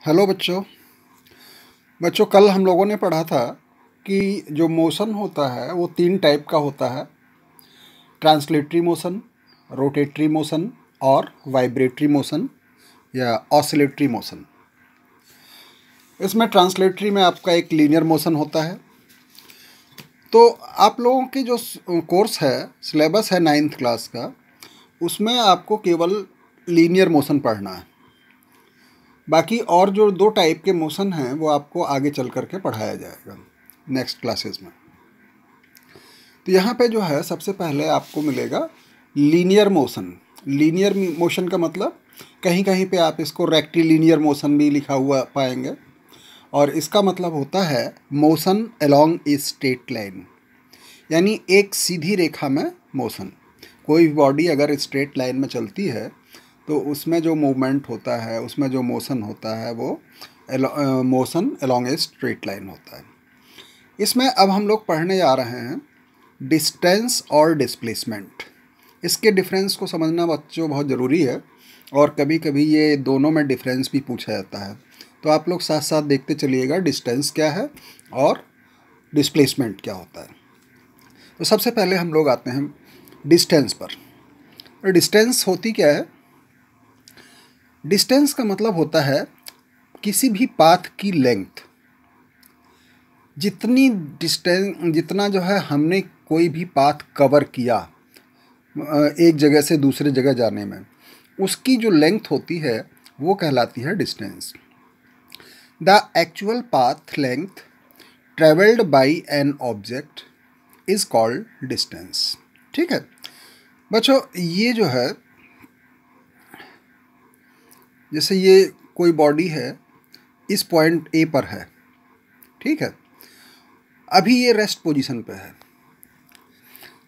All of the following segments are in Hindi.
हेलो बच्चों। कल हम लोगों ने पढ़ा था कि जो मोशन होता है वो 3 टाइप का होता है। ट्रांसलेटरी मोशन, रोटेटरी मोशन और वाइब्रेटरी मोशन या ऑसिलेटरी मोशन। इसमें ट्रांसलेटरी में आपका एक लीनियर मोशन होता है। तो आप लोगों की जो कोर्स है, सिलेबस है 9th क्लास का, उसमें आपको केवल लीनियर मोशन पढ़ना है। बाकी और जो 2 टाइप के मोशन हैं वो आपको आगे चल कर के पढ़ाया जाएगा नेक्स्ट क्लासेस में। तो यहाँ पे जो है सबसे पहले आपको मिलेगा लीनियर मोशन। लीनियर मोशन का मतलब कहीं कहीं पे आप इसको रेक्टिलिनियर मोशन भी लिखा हुआ पाएंगे, और इसका मतलब होता है motion along a straight line, यानी एक सीधी रेखा में मोशन। कोई बॉडी अगर स्ट्रेट लाइन में चलती है तो उसमें जो मूवमेंट होता है, उसमें जो मोशन होता है वो motion along a straight line होता है। इसमें अब हम लोग पढ़ने जा रहे हैं डिस्टेंस और डिस्प्लेसमेंट। इसके डिफरेंस को समझना बच्चों बहुत ज़रूरी है, और कभी कभी ये दोनों में डिफरेंस भी पूछा जाता है। तो आप लोग साथ साथ देखते चलिएगा डिस्टेंस क्या है और डिस्प्लेसमेंट क्या होता है। तो सबसे पहले हम लोग आते हैं डिस्टेंस पर। तो डिस्टेंस होती क्या है? डिस्टेंस का मतलब होता है किसी भी पाथ की लेंथ। जितना जो है हमने कोई भी पाथ कवर किया एक जगह से दूसरे जगह जाने में, उसकी जो लेंथ होती है वो कहलाती है distance. The actual path length travelled by an object is called distance. ठीक है बच्चों, ये जो है जैसे ये कोई बॉडी है, इस पॉइंट ए पर है, ठीक है, अभी ये रेस्ट पोजीशन पे है।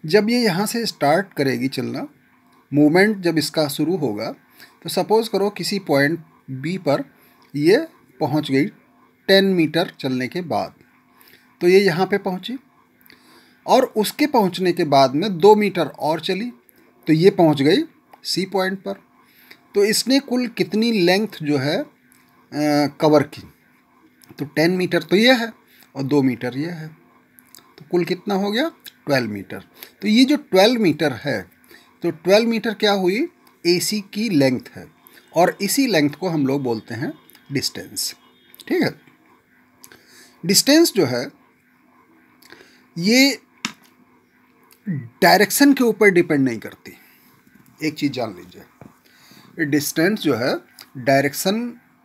जब ये यहाँ से स्टार्ट करेगी चलना, मूवमेंट जब इसका शुरू होगा, तो सपोज़ करो किसी पॉइंट बी पर ये पहुँच गई 10 मीटर चलने के बाद, तो ये यहाँ पे पहुँची, और उसके पहुँचने के बाद में 2 मीटर और चली तो ये पहुँच गई सी पॉइंट पर। तो इसने कुल कितनी लेंथ जो है कवर की? तो 10 मीटर तो ये है और 2 मीटर ये है, तो कुल कितना हो गया? 12 मीटर। तो ये जो 12 मीटर है, तो 12 मीटर क्या हुई? AC की लेंथ है, और इसी लेंथ को हम लोग बोलते हैं डिस्टेंस। ठीक है, डिस्टेंस जो है ये डायरेक्शन के ऊपर डिपेंड नहीं करती। एक चीज़ जान लीजिए, डिस्टेंस जो है डायरेक्शन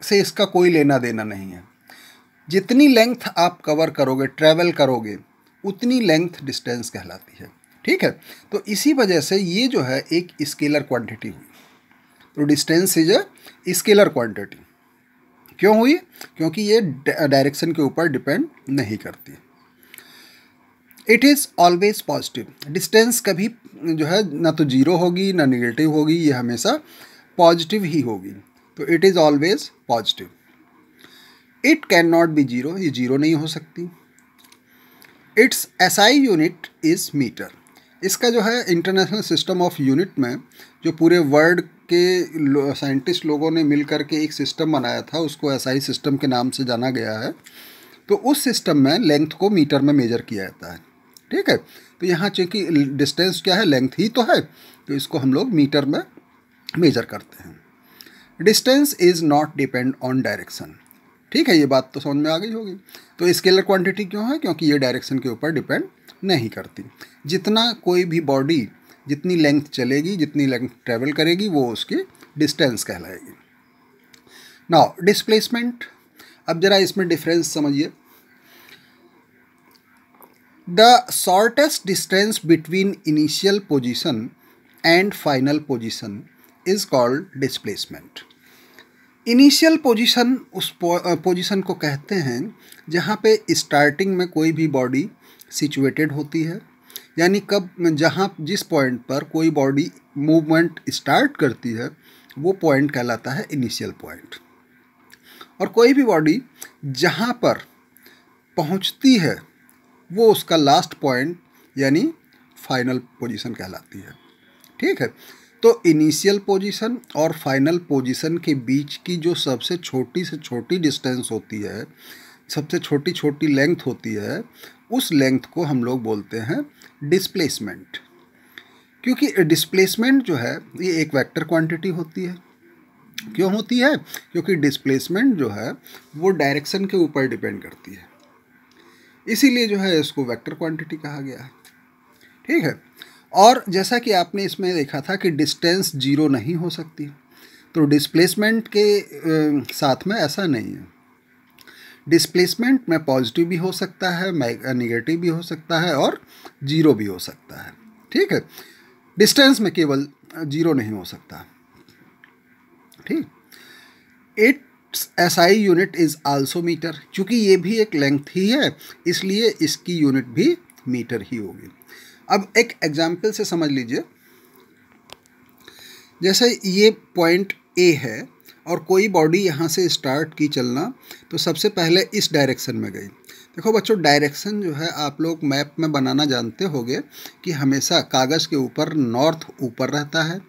से इसका कोई लेना देना नहीं है। जितनी लेंथ आप कवर करोगे, ट्रैवल करोगे, उतनी लेंथ डिस्टेंस कहलाती है। ठीक है, तो इसी वजह से ये जो है एक स्केलर क्वांटिटी हुई। तो distance is a scalar quantity. क्यों हुई? क्योंकि ये डायरेक्शन के ऊपर डिपेंड नहीं करती। It is always positive. Distance कभी जो है ना तो जीरो होगी ना निगेटिव होगी, ये हमेशा पॉजिटिव ही होगी। तो it is always positive. It can not be zero, ये जीरो नहीं हो सकती। It's SI unit is metre. इसका जो है इंटरनेशनल सिस्टम ऑफ यूनिट में जो पूरे वर्ल्ड के साइंटिस्ट लोगों ने मिल कर के एक सिस्टम बनाया था, उसको SI सिस्टम के नाम से जाना गया है। तो उस सिस्टम में लेंथ को मीटर में मेजर किया जाता है। ठीक है, तो यहाँ चूँकि डिस्टेंस क्या है, लेंथ ही तो है, तो इसको हम लोग मीटर में मेजर करते हैं। Distance is not depend on direction. ठीक है, ये बात तो समझ में आ गई होगी। तो स्केलर क्वांटिटी क्यों है? क्योंकि ये डायरेक्शन के ऊपर डिपेंड नहीं करती। जितना कोई भी बॉडी जितनी लेंथ चलेगी, जितनी लेंथ ट्रेवल करेगी, वो उसकी डिस्टेंस कहलाएगी। Now displacement. अब जरा इसमें डिफरेंस समझिए। The shortest distance between initial position and final position is called displacement. Initial position उस पोजीशन को कहते हैं जहाँ पे स्टार्टिंग में कोई भी बॉडी सिचुएटेड होती है, यानी कब जहाँ जिस पॉइंट पर कोई बॉडी मूवमेंट स्टार्ट करती है वो पॉइंट कहलाता है इनिशियल पॉइंट। और कोई भी बॉडी जहाँ पर पहुँचती है वो उसका लास्ट पॉइंट यानी फाइनल पोजीशन कहलाती है। ठीक है, तो इनिशियल पोजीशन और फाइनल पोजीशन के बीच की जो सबसे छोटी से छोटी डिस्टेंस होती है, सबसे छोटी छोटी लेंथ होती है, उस लेंथ को हम लोग बोलते हैं डिस्प्लेसमेंट। क्योंकि डिस्प्लेसमेंट जो है ये एक वेक्टर क्वांटिटी होती है। क्यों होती है? क्योंकि डिस्प्लेसमेंट जो है वो डायरेक्शन के ऊपर डिपेंड करती है, इसीलिए जो है इसको वेक्टर क्वांटिटी कहा गया है। ठीक है। और जैसा कि आपने इसमें देखा था कि डिस्टेंस जीरो नहीं हो सकती, तो डिस्प्लेसमेंट के साथ में ऐसा नहीं है। डिस्प्लेसमेंट में पॉजिटिव भी हो सकता है, नेगेटिव भी हो सकता है और जीरो भी हो सकता है। ठीक है। डिस्टेंस में केवल जीरो नहीं हो सकता। ठीक। It's SI unit is also metre. चूँकि ये भी एक लेंथ ही है, इसलिए इसकी यूनिट भी मीटर ही होगी। अब एक एग्जाम्पल से समझ लीजिए। जैसे ये पॉइंट ए है और कोई बॉडी यहाँ से स्टार्ट की चलना, तो सबसे पहले इस डायरेक्शन में गई। देखो बच्चों, डायरेक्शन जो है आप लोग मैप में बनाना जानते होंगे कि हमेशा कागज़ के ऊपर नॉर्थ ऊपर रहता है,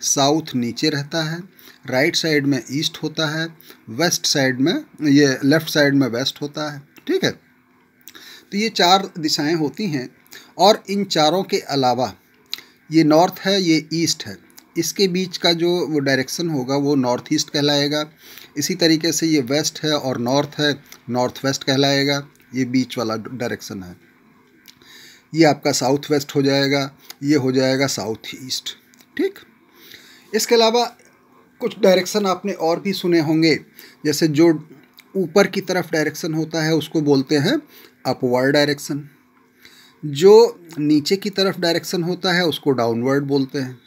साउथ नीचे रहता है, राइट साइड में ईस्ट होता है, वेस्ट साइड में ये लेफ्ट साइड में वेस्ट होता है। ठीक है। तो ये चार दिशाएं होती हैं और इन चारों के अलावा ये नॉर्थ है, ये ईस्ट है, इसके बीच का जो वो डायरेक्शन होगा वो नॉर्थ ईस्ट कहलाएगा। इसी तरीके से ये वेस्ट है और नॉर्थ है, नॉर्थ वेस्ट कहलाएगा। ये बीच वाला डायरेक्शन है, ये आपका साउथ वेस्ट हो जाएगा, ये हो जाएगा साउथ ईस्ट। ठीक। इसके अलावा कुछ डायरेक्शन आपने और भी सुने होंगे, जैसे जो ऊपर की तरफ डायरेक्शन होता है उसको बोलते हैं अपवर्ड डायरेक्शन, जो नीचे की तरफ डायरेक्शन होता है उसको डाउनवर्ड बोलते हैं,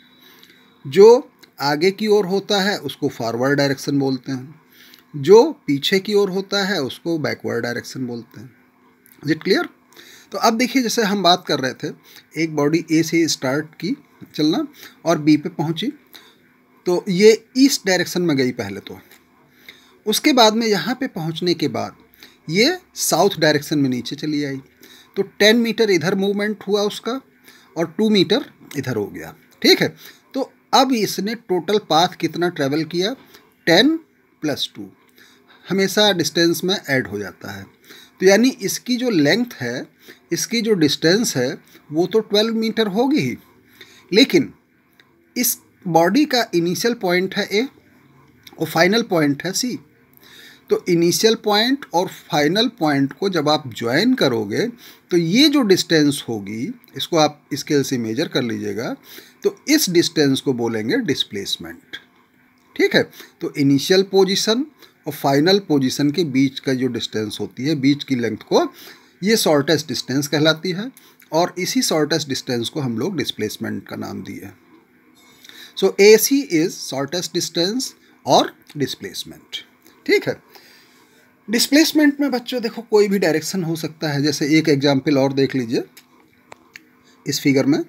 जो आगे की ओर होता है उसको फॉरवर्ड डायरेक्शन बोलते हैं, जो पीछे की ओर होता है उसको बैकवर्ड डायरेक्शन बोलते हैं। Is it clear? तो अब देखिए, जैसे हम बात कर रहे थे, एक बॉडी ए से स्टार्ट की चलना और बी पे पहुंची, तो ये ईस्ट डायरेक्शन में गई पहले तो, उसके बाद में यहाँ पे पहुँचने के बाद ये साउथ डायरेक्शन में नीचे चली आई, तो 10 मीटर इधर मूवमेंट हुआ उसका और 2 मीटर इधर हो गया। ठीक है। तो अब इसने टोटल पाथ कितना ट्रैवल किया? 10 + 2 हमेशा डिस्टेंस में ऐड हो जाता है, तो यानी इसकी जो लेंथ है, इसकी जो डिस्टेंस है वो तो 12 मीटर होगी ही, लेकिन इस बॉडी का इनिशियल पॉइंट है ए और फाइनल पॉइंट है सी। तो इनिशियल पॉइंट और फाइनल पॉइंट को जब आप ज्वाइन करोगे तो ये जो डिस्टेंस होगी, इसको आप स्केल से मेजर कर लीजिएगा, तो इस डिस्टेंस को बोलेंगे डिस्प्लेसमेंट। ठीक है। तो इनिशियल पोजीशन और फाइनल पोजीशन के बीच का जो डिस्टेंस होती है, बीच की लेंथ को, ये शॉर्टेस्ट डिस्टेंस कहलाती है और इसी शॉर्टेस्ट डिस्टेंस को हम लोग डिस्प्लेसमेंट का नाम दिए। सो AC इज शॉर्टेस्ट डिस्टेंस और डिस्प्लेसमेंट। ठीक है। डिस्प्लेसमेंट में बच्चों देखो कोई भी डायरेक्शन हो सकता है। जैसे एक एग्जांपल और देख लीजिए, इस फिगर में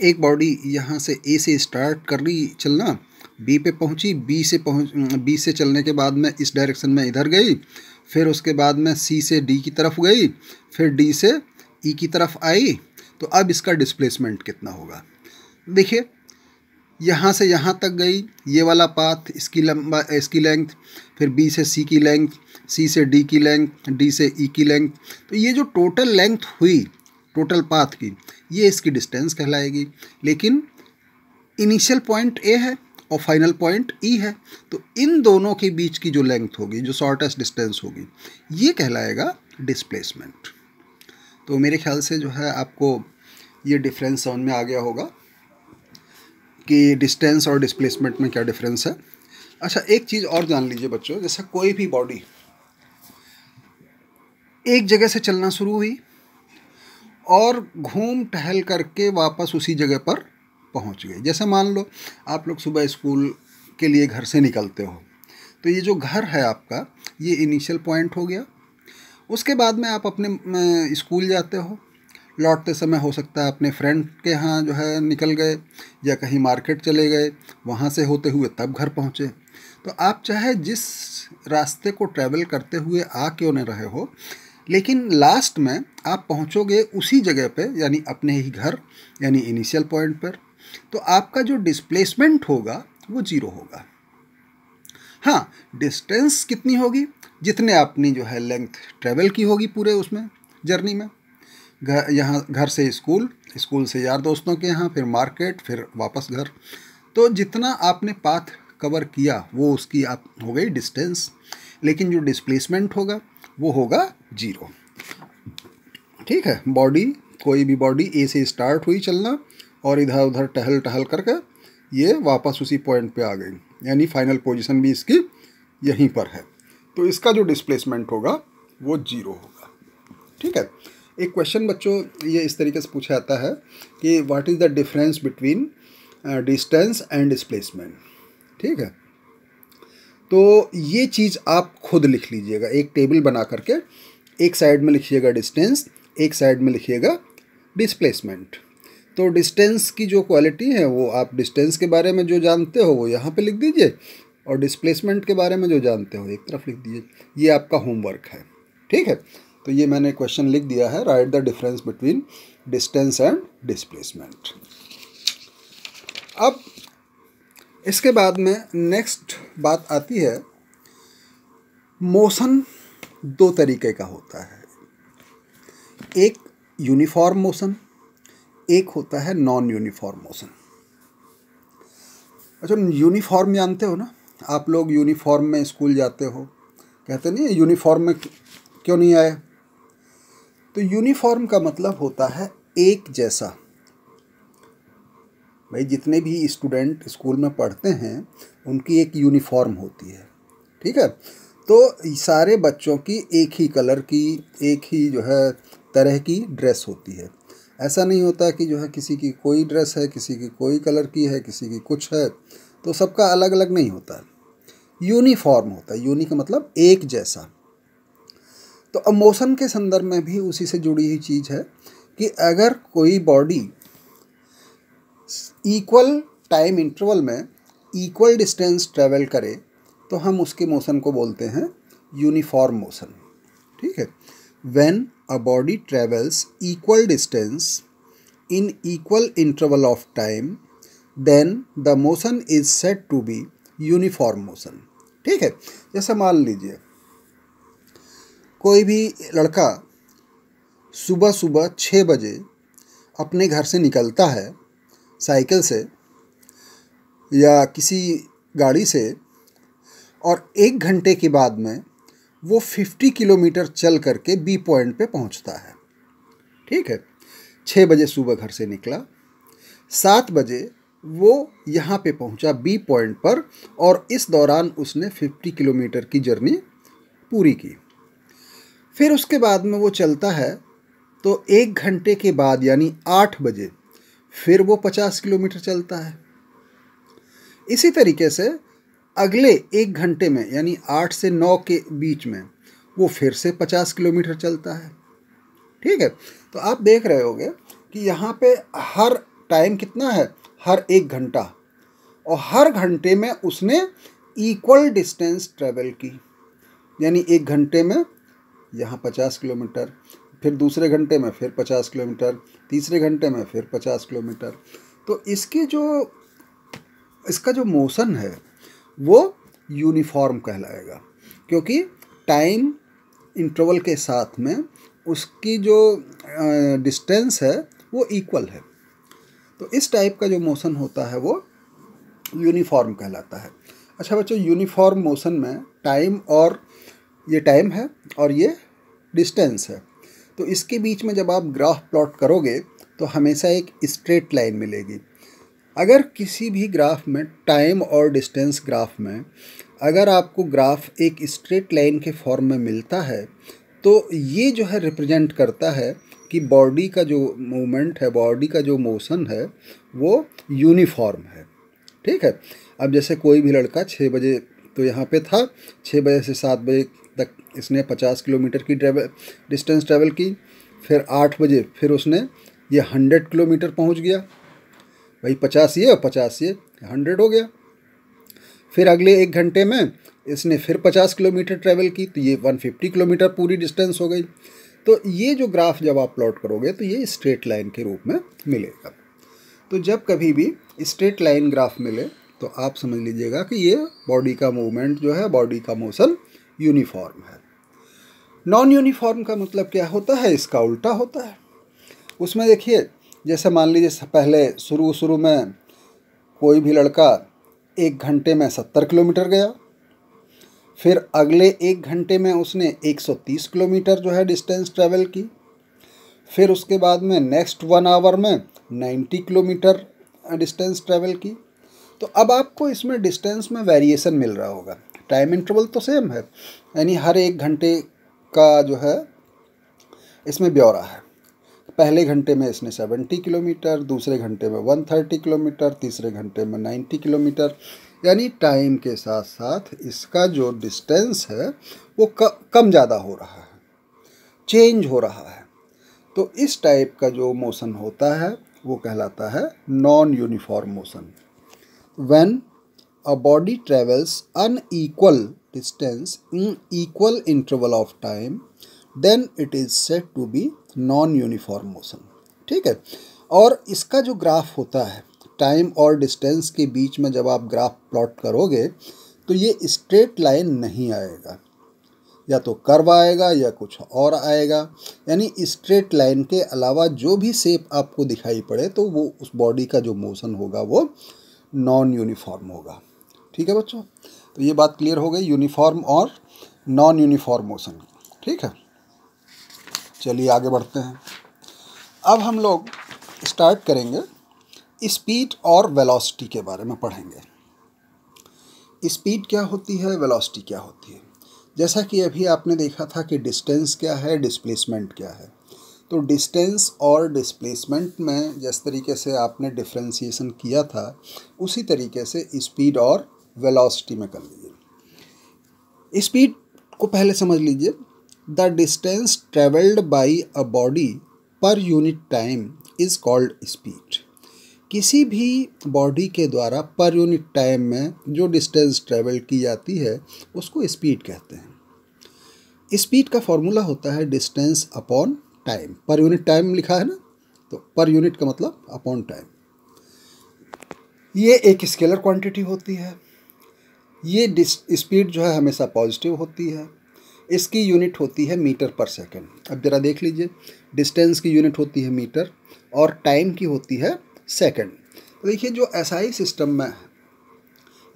एक बॉडी यहाँ से ए से स्टार्ट कर रही चलना, बी पे पहुँची, बी से चलने के बाद में इस डायरेक्शन में इधर गई, फिर उसके बाद में सी से डी की तरफ गई, फिर डी से ई की तरफ आई। तो अब इसका डिस्प्लेसमेंट कितना होगा? देखिए, यहाँ से यहाँ तक गई, ये वाला पाथ, इसकी लेंथ, फिर बी से सी की लेंथ, सी से डी की लेंथ, डी से ई की लेंथ, तो ये जो टोटल लेंथ हुई टोटल पाथ की, ये इसकी डिस्टेंस कहलाएगी। लेकिन इनिशियल पॉइंट ए है और फाइनल पॉइंट ई है, तो इन दोनों के बीच की जो लेंथ होगी, जो शॉर्टेस्ट डिस्टेंस होगी, ये कहलाएगा डिस्प्लेसमेंट। तो मेरे ख्याल से जो है आपको ये डिफरेंस समझ में आ गया होगा कि डिस्टेंस और डिस्प्लेसमेंट में क्या डिफरेंस है। अच्छा, एक चीज़ और जान लीजिए बच्चों, जैसे कोई भी बॉडी एक जगह से चलना शुरू हुई और घूम टहल करके वापस उसी जगह पर पहुंच गई। जैसे मान लो आप लोग सुबह स्कूल के लिए घर से निकलते हो, तो ये जो घर है आपका, ये इनिशियल पॉइंट हो गया। उसके बाद में आप अपने स्कूल जाते हो, लौटते समय हो सकता है अपने फ्रेंड के यहाँ जो है निकल गए या कहीं मार्केट चले गए, वहाँ से होते हुए तब घर पहुँचे। तो आप चाहे जिस रास्ते को ट्रैवल करते हुए आ क्यों न रहे हो, लेकिन लास्ट में आप पहुँचोगे उसी जगह पे, यानी अपने ही घर, यानी इनिशियल पॉइंट पर। तो आपका जो डिस्प्लेसमेंट होगा वो 0 होगा। हाँ, डिस्टेंस कितनी होगी, जितने आपने जो है लेंथ ट्रेवल की होगी पूरे उसमें जर्नी में, यहाँ घर से स्कूल, स्कूल से यार दोस्तों के यहाँ, फिर मार्केट, फिर वापस घर, तो जितना आपने पाथ कवर किया वो उसकी आप हो गई डिस्टेंस। लेकिन जो डिस्प्लेसमेंट होगा वो होगा 0। ठीक है, बॉडी, कोई भी बॉडी ए से स्टार्ट हुई चलना और इधर उधर टहल टहल करके ये वापस उसी पॉइंट पे आ गई, यानी फाइनल पोजीशन भी इसकी यहीं पर है, तो इसका जो डिस्प्लेसमेंट होगा वो 0 होगा। ठीक है, एक क्वेश्चन बच्चों ये इस तरीके से पूछा जाता है कि what is the difference between distance and displacement. ठीक है, तो ये चीज़ आप खुद लिख लीजिएगा, एक टेबल बना करके, एक साइड में लिखिएगा डिस्टेंस, एक साइड में लिखिएगा डिस्प्लेसमेंट। तो डिस्टेंस की जो क्वालिटी है वो आप डिस्टेंस के बारे में जो जानते हो वो यहाँ पे लिख दीजिए, और डिस्प्लेसमेंट के बारे में जो जानते हो एक तरफ लिख दीजिए। ये आपका होमवर्क है। ठीक है, तो ये मैंने क्वेश्चन लिख दिया है, right the difference between distance and displacement. अब इसके बाद में नेक्स्ट बात आती है, मोशन 2 तरीके का होता है, एक यूनिफॉर्म मोशन, एक होता है नॉन यूनिफॉर्म मोशन। अच्छा, यूनिफॉर्म जानते हो ना आप लोग, यूनिफॉर्म में स्कूल जाते हो, कहते नहीं यूनिफॉर्म में क्यों नहीं आए, तो यूनिफॉर्म का मतलब होता है एक जैसा। भाई जितने भी स्टूडेंट स्कूल में पढ़ते हैं उनकी एक यूनिफॉर्म होती है। ठीक है, तो सारे बच्चों की एक ही कलर की, एक ही जो है तरह की ड्रेस होती है। ऐसा नहीं होता कि जो है किसी की कोई ड्रेस है, किसी की कोई कलर की है, किसी की कुछ है, तो सबका अलग अलग नहीं होता है, यूनिफॉर्म होता है। यूनि का मतलब एक जैसा। तो अब मोशन के संदर्भ में भी उसी से जुड़ी हुई चीज़ है कि अगर कोई बॉडी इक्वल टाइम इंटरवल में इक्वल डिस्टेंस ट्रेवल करे तो हम उसके मोशन को बोलते हैं यूनिफॉर्म मोशन। ठीक है, when a body travels equal distance in equal interval of time then the motion is said to be uniform motion. ठीक है, जैसे मान लीजिए कोई भी लड़का सुबह सुबह 6 बजे अपने घर से निकलता है साइकिल से या किसी गाड़ी से, और 1 घंटे के बाद में वो 50 किलोमीटर चल करके बी पॉइंट पे पहुंचता है। ठीक है, 6 बजे सुबह घर से निकला, 7 बजे वो यहाँ पे पहुंचा बी पॉइंट पर, और इस दौरान उसने 50 किलोमीटर की जर्नी पूरी की। फिर उसके बाद में वो चलता है, तो 1 घंटे के बाद यानी 8 बजे फिर वो 50 किलोमीटर चलता है। इसी तरीके से अगले 1 घंटे में यानी 8 से 9 के बीच में वो फिर से 50 किलोमीटर चलता है। ठीक है, तो आप देख रहे होगे कि यहाँ पे हर टाइम कितना है, हर 1 घंटा, और हर घंटे में उसने इक्वल डिस्टेंस ट्रेवल की, यानी 1 घंटे में यहाँ 50 किलोमीटर, फिर दूसरे घंटे में फिर 50 किलोमीटर, तीसरे घंटे में फिर 50 किलोमीटर। तो इसका जो मोशन है वो यूनिफॉर्म कहलाएगा, क्योंकि टाइम इंटरवल के साथ में उसकी जो डिस्टेंस है वो इक्वल है। तो इस टाइप का जो मोशन होता है वो यूनिफॉर्म कहलाता है। अच्छा बच्चों, यूनिफॉर्म मोशन में टाइम, और ये टाइम है और ये डिस्टेंस है, तो इसके बीच में जब आप ग्राफ प्लॉट करोगे तो हमेशा एक स्ट्रेट लाइन मिलेगी। अगर किसी भी ग्राफ में, टाइम और डिस्टेंस ग्राफ में, अगर आपको ग्राफ एक स्ट्रेट लाइन के फॉर्म में मिलता है तो ये जो है रिप्रेजेंट करता है कि बॉडी का जो मूवमेंट है, बॉडी का जो मोशन है वो यूनिफॉर्म है। ठीक है, अब जैसे कोई भी लड़का 6 बजे तो यहाँ पे था, 6 बजे से 7 बजे तक इसने 50 किलोमीटर की डिस्टेंस ट्रेवल की, फिर 8 बजे फिर उसने ये 100 किलोमीटर पहुँच गया। भाई 50 ये और 50 ये 100 हो गया। फिर अगले 1 घंटे में इसने फिर 50 किलोमीटर ट्रेवल की, तो ये 150 किलोमीटर पूरी डिस्टेंस हो गई। तो ये जो ग्राफ जब आप प्लॉट करोगे तो ये स्ट्रेट लाइन के रूप में मिलेगा। तो जब कभी भी स्ट्रेट लाइन ग्राफ मिले तो आप समझ लीजिएगा कि ये बॉडी का मूवमेंट जो है, बॉडी का मोशन यूनिफॉर्म है। नॉन यूनिफॉर्म का मतलब क्या होता है? इसका उल्टा होता है। उसमें देखिए, जैसे मान लीजिए पहले शुरू में कोई भी लड़का 1 घंटे में 70 किलोमीटर गया, फिर अगले 1 घंटे में उसने 130 किलोमीटर जो है डिस्टेंस ट्रेवल की, फिर उसके बाद में नेक्स्ट 1 आवर में 90 किलोमीटर डिस्टेंस ट्रेवल की। तो अब आपको इसमें डिस्टेंस में वेरिएशन मिल रहा होगा, टाइम इंटरवल तो सेम है, यानी हर 1 घंटे का जो है इसमें ब्यौरा है। पहले घंटे में इसने 70 किलोमीटर, दूसरे घंटे में 130 किलोमीटर, तीसरे घंटे में 90 किलोमीटर, यानी टाइम के साथ साथ इसका जो डिस्टेंस है वो कम ज़्यादा हो रहा है, चेंज हो रहा है। तो इस टाइप का जो मोशन होता है वो कहलाता है non uniform motion. When a body travels unequal distance in equal interval of time, then it is said to be non uniform motion. ठीक है। और इसका जो ग्राफ होता है, टाइम और डिस्टेंस के बीच में जब आप ग्राफ प्लॉट करोगे तो ये स्ट्रेट लाइन नहीं आएगा, या तो कर्व आएगा या कुछ और आएगा। यानी स्ट्रेट लाइन के अलावा जो भी शेप आपको दिखाई पड़े तो वो उस बॉडी का जो मोशन होगा वो नॉन यूनिफॉर्म होगा। ठीक है बच्चों, तो ये बात क्लियर हो गई यूनिफॉर्म और नॉन यूनिफॉर्म मोशन। ठीक है, चलिए आगे बढ़ते हैं। अब हम लोग स्टार्ट करेंगे स्पीड और वेलोसिटी के बारे में पढ़ेंगे। स्पीड क्या होती है, वेलोसिटी क्या होती है। जैसा कि अभी आपने देखा था कि डिस्टेंस क्या है, डिस्प्लेसमेंट क्या है। तो डिस्टेंस और डिस्प्लेसमेंट में जिस तरीके से आपने डिफ्रेंशिएशन किया था उसी तरीके से स्पीड और वेलोसिटी में कर लीजिए। स्पीड को पहले समझ लीजिए। The distance travelled by a body per unit time is called speed. किसी भी बॉडी के द्वारा पर यूनिट टाइम में जो डिस्टेंस ट्रेवल की जाती है उसको स्पीड कहते हैं। स्पीड का फॉर्मूला होता है distance upon time. Per unit time लिखा है ना, तो पर यूनिट का मतलब अपॉन टाइम। ये एक स्केलर क्वांटिटी होती है। ये स्पीड जो है हमेशा पॉजिटिव होती है। इसकी यूनिट होती है मीटर पर सेकंड। अब ज़रा देख लीजिए, डिस्टेंस की यूनिट होती है मीटर और टाइम की होती है सेकंड। तो देखिए, जो एसआई सिस्टम में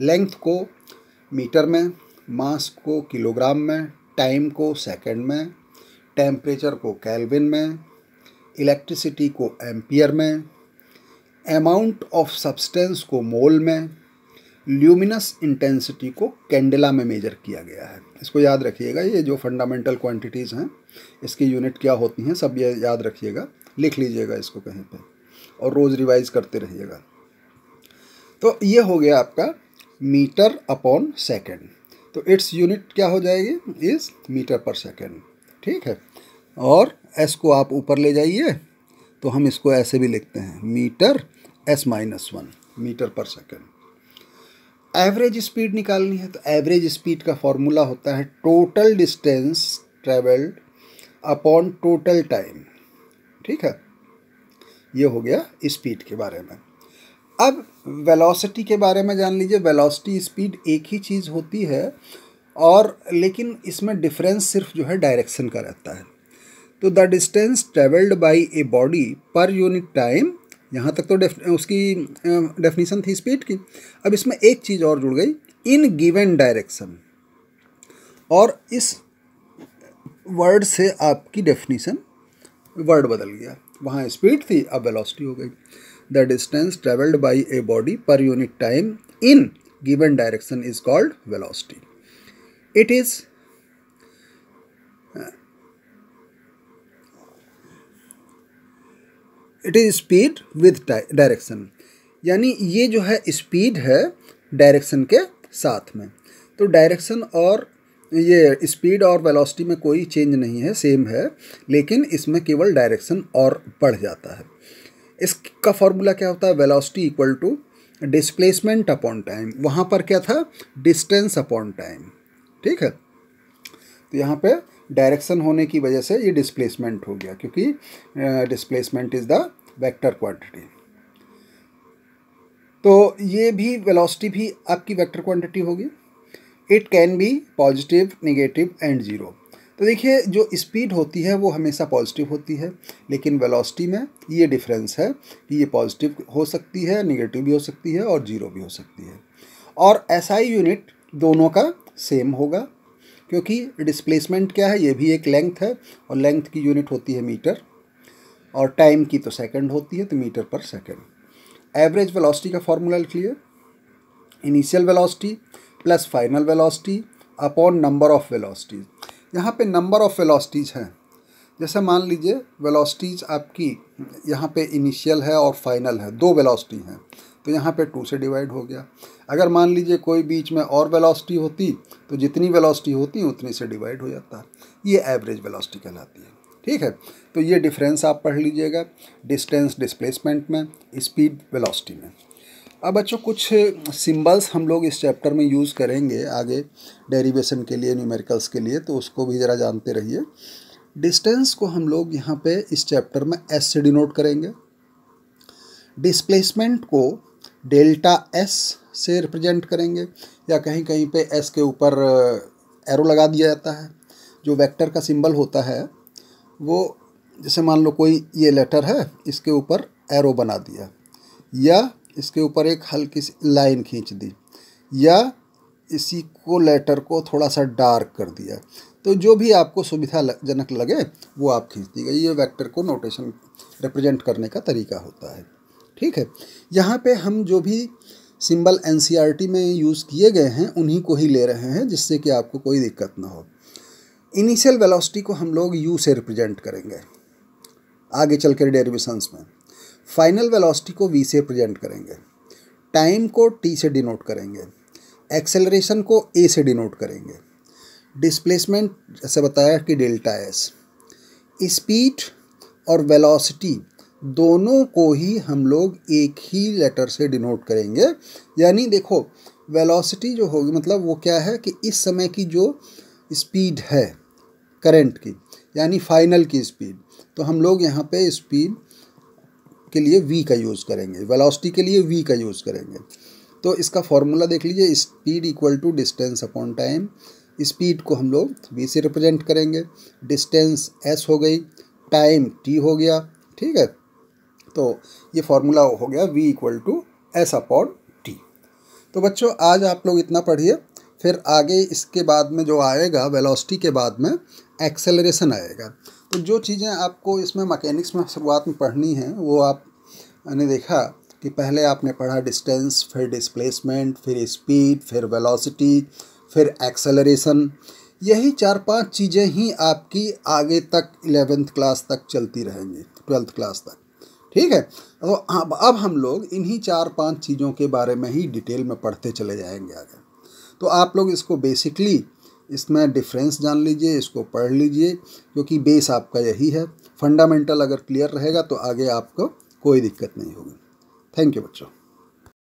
लेंथ को मीटर में, मास को किलोग्राम में, टाइम को सेकंड में, टेम्परेचर को केल्विन में, इलेक्ट्रिसिटी को एम्पियर में, अमाउंट ऑफ सब्सटेंस को मोल में, ल्यूमिनस इंटेंसिटी को कैंडेला में मेजर किया गया है। इसको याद रखिएगा, ये जो फंडामेंटल क्वांटिटीज़ हैं इसकी यूनिट क्या होती हैं सब ये याद रखिएगा, लिख लीजिएगा इसको कहीं पे और रोज़ रिवाइज करते रहिएगा। तो ये हो गया आपका मीटर अपॉन सेकेंड। तो इट्स यूनिट क्या हो जाएगी, इज़ मीटर पर सेकेंड। ठीक है, और एस को आप ऊपर ले जाइए तो हम इसको ऐसे भी लिखते हैं मीटर S-1 मीटर पर सेकेंड। एवरेज स्पीड निकालनी है तो एवरेज स्पीड का फॉर्मूला होता है total distance travelled upon total time. ठीक है, ये हो गया स्पीड के बारे में। अब वेलोसिटी के बारे में जान लीजिए। वेलोसिटी स्पीड एक ही चीज़ होती है और लेकिन इसमें डिफरेंस सिर्फ जो है डायरेक्शन का रहता है। तो the distance travelled by a body per unit time, यहाँ तक तो उसकी डेफिनीशन थी स्पीड की। अब इसमें एक चीज़ और जुड़ गई, इन गिवन डायरेक्शन, और इस वर्ड से आपकी डेफिनीशन वर्ड बदल गया। वहाँ स्पीड थी, अब वेलोसिटी हो गई। The distance travelled by a body per unit time in given direction is called velocity. It is speed with direction, यानी ये जो है स्पीड है डायरेक्शन के साथ में। तो डायरेक्शन और ये स्पीड और वेलोसिटी में कोई चेंज नहीं है, सेम है, लेकिन इसमें केवल डायरेक्शन और बढ़ जाता है। इसका फॉर्मूला क्या होता है, velocity equal to displacement upon time. वहाँ पर क्या था, डिस्टेंस अपॉन टाइम। ठीक है, तो यहाँ पे डायरेक्शन होने की वजह से ये डिस्प्लेसमेंट हो गया, क्योंकि displacement is the vector quantity. तो ये भी वेलोसिटी भी आपकी वेक्टर क्वांटिटी होगी। It can be positive, negative and zero. तो देखिए जो स्पीड होती है वो हमेशा पॉजिटिव होती है, लेकिन वेलोसिटी में ये डिफरेंस है कि ये पॉजिटिव हो सकती है, नेगेटिव भी हो सकती है और ज़ीरो भी हो सकती है। और एसआई यूनिट दोनों का सेम होगा, क्योंकि डिस्प्लेसमेंट क्या है, ये भी एक लेंथ है और लेंथ की यूनिट होती है मीटर, और टाइम की तो सेकंड होती है, तो मीटर पर सेकंड। एवरेज वेलोसिटी का फॉर्मूला लिख लिए, initial velocity plus final velocity upon number of velocities. यहाँ पे नंबर ऑफ वेलोसिटीज़ हैं, जैसे मान लीजिए वेलोसिटीज़ आपकी यहाँ पे इनिशियल है और फाइनल है, दो वेलोसिटी हैं, तो यहाँ पे 2 से डिवाइड हो गया। अगर मान लीजिए कोई बीच में और वेलोसिटी होती तो जितनी वेलोसिटी होती उतनी से डिवाइड हो जाता। ये एवरेज वेलोसिटी कहलाती है। ठीक है, तो ये डिफरेंस आप पढ़ लीजिएगा डिस्टेंस डिस्प्लेसमेंट में, स्पीड वेलोसिटी में। अब बच्चों कुछ सिंबल्स हम लोग इस चैप्टर में यूज़ करेंगे आगे डेरिवेशन के लिए, न्यूमेरिकल्स के लिए, तो उसको भी ज़रा जानते रहिए। डिस्टेंस को हम लोग यहाँ पे इस चैप्टर में एस से डिनोट करेंगे। डिस्प्लेसमेंट को डेल्टा एस से रिप्रेजेंट करेंगे, या कहीं कहीं पे एस के ऊपर एरो लगा दिया जाता है। जो वेक्टर का सिंबल होता है वो, जैसे मान लो कोई ये लेटर है, इसके ऊपर एरो बना दिया, या इसके ऊपर एक हल्की सी लाइन खींच दी, या इसी को लेटर को थोड़ा सा डार्क कर दिया, तो जो भी आपको सुविधाजनक लगे वो आप खींच दीजिए। ये वेक्टर को नोटेशन रिप्रेजेंट करने का तरीका होता है। ठीक है, यहाँ पे हम जो भी सिंबल एनसीईआरटी में यूज़ किए गए हैं उन्हीं को ही ले रहे हैं, जिससे कि आपको कोई दिक्कत ना हो। इनिशियल वेलोसिटी को हम लोग यू से रिप्रेजेंट करेंगे आगे चल कर डेरिवेशंस में। फाइनल वेलोसिटी को वी से रिप्रेजेंट करेंगे। टाइम को टी से डिनोट करेंगे। एक्सेलरेशन को ए से डिनोट करेंगे। डिस्प्लेसमेंट जैसे बताया कि डेल्टा एस। स्पीड और वेलोसिटी दोनों को ही हम लोग एक ही लेटर से डिनोट करेंगे। यानी देखो वेलोसिटी जो होगी मतलब वो क्या है कि इस समय की जो स्पीड है करंट की, यानी फाइनल की स्पीड, तो हम लोग यहाँ पे स्पीड के लिए v का यूज़ करेंगे, वेलोसिटी के लिए v का यूज़ करेंगे। तो इसका फॉर्मूला देख लीजिए, speed equal to distance upon time. Speed को हम लोग v से रिप्रेजेंट करेंगे, डिस्टेंस s हो गई, टाइम t हो गया। ठीक है, तो ये फॉर्मूला हो गया v equal to s upon t. तो बच्चों आज आप लोग इतना पढ़िए, फिर आगे इसके बाद में जो आएगा वेलोसिटी के बाद में एक्सेलरेशन आएगा। तो जो चीज़ें आपको इसमें मैकेनिक्स में शुरुआत में पढ़नी है वो आपने देखा कि पहले आपने पढ़ा डिस्टेंस, फिर डिस्प्लेसमेंट, फिर स्पीड, फिर वेलोसिटी, फिर एक्सेलरेशन। यही 4-5 चीज़ें ही आपकी आगे तक 11th क्लास तक चलती रहेंगी, 12th क्लास तक। ठीक है, तो अब हम लोग इन्हीं 4-5 चीज़ों के बारे में ही डिटेल में पढ़ते चले जाएंगे आगे। तो आप लोग इसको बेसिकली इसमें डिफरेंस जान लीजिए, इसको पढ़ लीजिए, क्योंकि बेस आपका यही है। फंडामेंटल अगर क्लियर रहेगा तो आगे आपको कोई दिक्कत नहीं होगी। थैंक यू बच्चों।